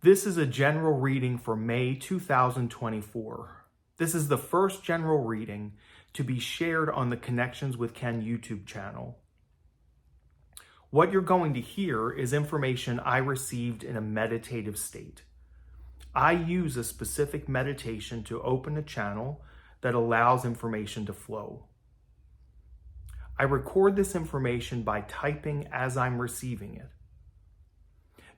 This is a general reading for May 2024. This is the first general reading to be shared on the Connections with Ken YouTube channel. What you're going to hear is information I received in a meditative state. I use a specific meditation to open a channel that allows information to flow. I record this information by typing as I'm receiving it.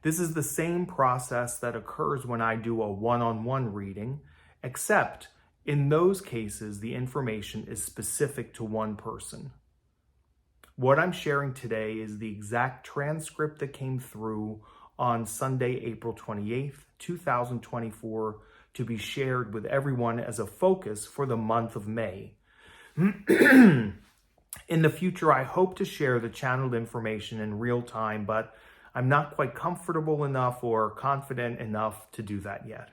This is the same process that occurs when I do a one-on-one reading, except in those cases, the information is specific to one person. What I'm sharing today is the exact transcript that came through on Sunday, April 28th, 2024, to be shared with everyone as a focus for the month of May. In the future, I hope to share the channeled information in real time, but I'm not quite comfortable enough or confident enough to do that yet.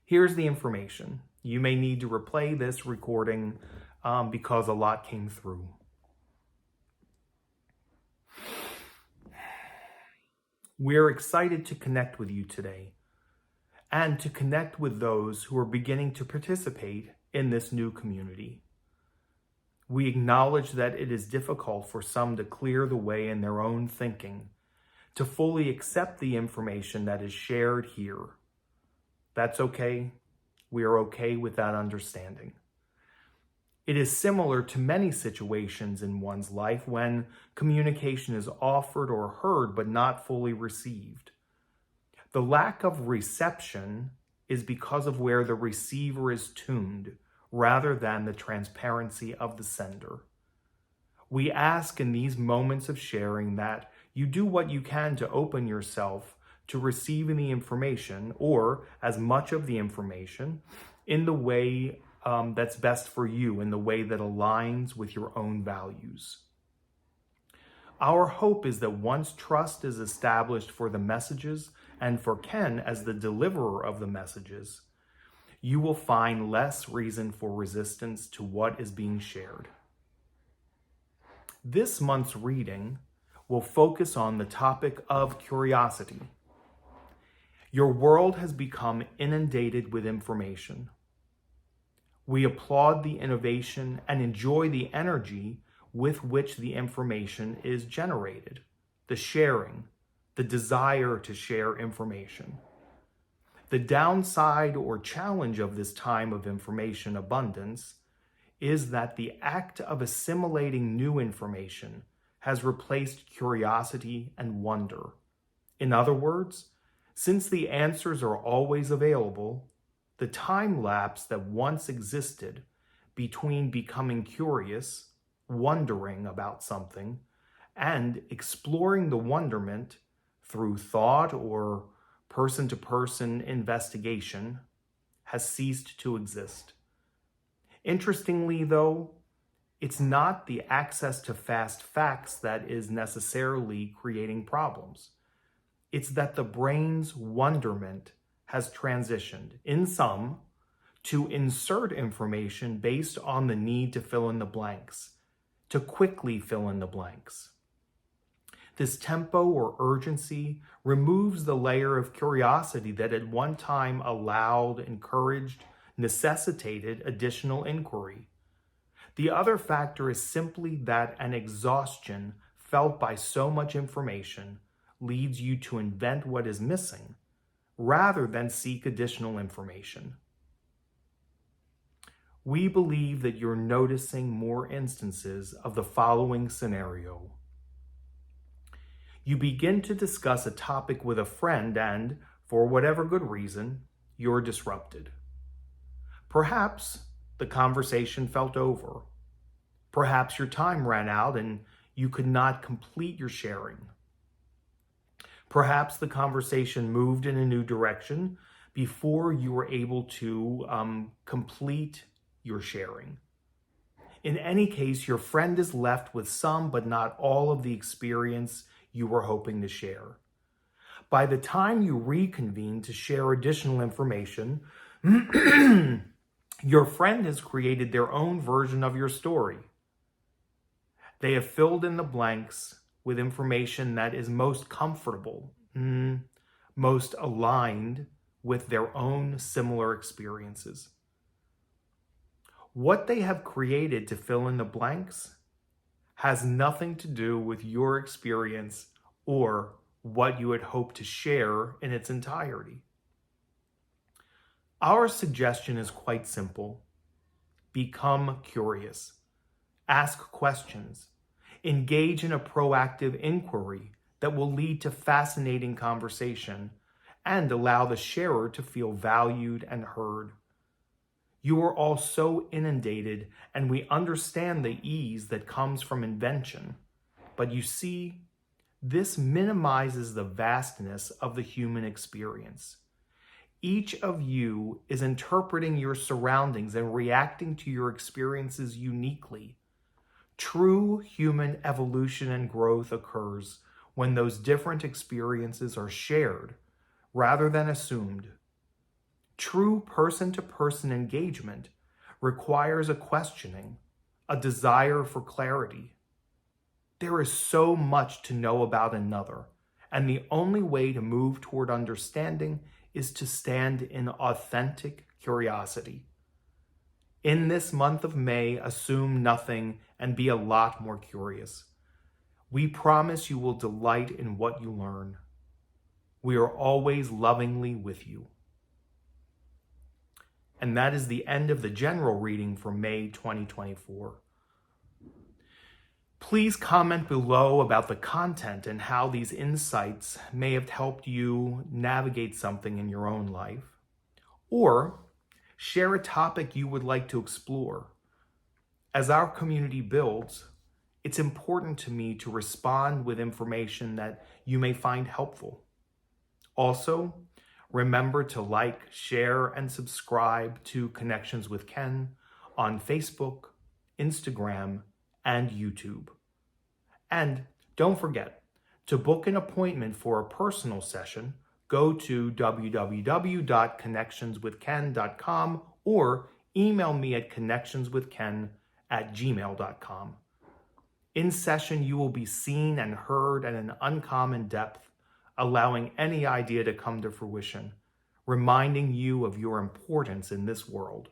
Here's the information. You may need to replay this recording because a lot came through. We're excited to connect with you today and to connect with those who are beginning to participate in this new community. We acknowledge that it is difficult for some to clear the way in their own thinking to fully accept the information that is shared here. That's okay. We are okay with that understanding. It is similar to many situations in one's life when communication is offered or heard but not fully received. The lack of reception is because of where the receiver is tuned, rather than the transparency of the sender. We ask in these moments of sharing that you do what you can to open yourself to receiving the information, or as much of the information, in the way that's best for you, in the way that aligns with your own values. Our hope is that once trust is established for the messages and for Ken as the deliverer of the messages, you will find less reason for resistance to what is being shared. This month's reading will focus on the topic of curiosity. Your world has become inundated with information. We applaud the innovation and enjoy the energy with which the information is generated, the sharing, the desire to share information. The downside or challenge of this time of information abundance is that the act of assimilating new information has replaced curiosity and wonder. In other words, since the answers are always available, the time lapse that once existed between becoming curious, wondering about something, and exploring the wonderment through thought or person-to-person investigation has ceased to exist. Interestingly, though, it's not the access to fast facts that is necessarily creating problems. It's that the brain's wonderment has transitioned, in some, to insert information based on the need to fill in the blanks, to quickly fill in the blanks. This tempo or urgency removes the layer of curiosity that at one time allowed, encouraged, necessitated additional inquiry. The other factor is simply that an exhaustion felt by so much information leads you to invent what is missing, rather than seek additional information. We believe that you're noticing more instances of the following scenario. You begin to discuss a topic with a friend and, for whatever good reason, you're disrupted. Perhaps the conversation felt over. Perhaps your time ran out and you could not complete your sharing. Perhaps the conversation moved in a new direction before you were able to complete your sharing. In any case, your friend is left with some but not all of the experience you were hoping to share. By the time you reconvene to share additional information, your friend has created their own version of your story. They have filled in the blanks with information that is most comfortable, most aligned with their own similar experiences. What they have created to fill in the blanks has nothing to do with your experience or what you had hoped to share in its entirety. Our suggestion is quite simple. Become curious. Ask questions. Engage in a proactive inquiry that will lead to fascinating conversation and allow the sharer to feel valued and heard. You are all so inundated, and we understand the ease that comes from invention. But you see, this minimizes the vastness of the human experience. Each of you is interpreting your surroundings and reacting to your experiences uniquely. True human evolution and growth occurs when those different experiences are shared rather than assumed. True person-to-person engagement requires a questioning, a desire for clarity. There is so much to know about another, and the only way to move toward understanding is to stand in authentic curiosity. In this month of May, assume nothing and be a lot more curious. We promise you will delight in what you learn. We are always lovingly with you. And that is the end of the general reading for May 2024. Please comment below about the content and how these insights may have helped you navigate something in your own life. Or share a topic you would like to explore. As our community builds, it's important to me to respond with information that you may find helpful. Also, remember to like, share, and subscribe to Connections with Ken on Facebook, Instagram, and YouTube. And don't forget, to book an appointment for a personal session, go to www.connectionswithken.com or email me at connectionswithken@gmail.com. In session, you will be seen and heard at an uncommon depth, allowing any idea to come to fruition, reminding you of your importance in this world.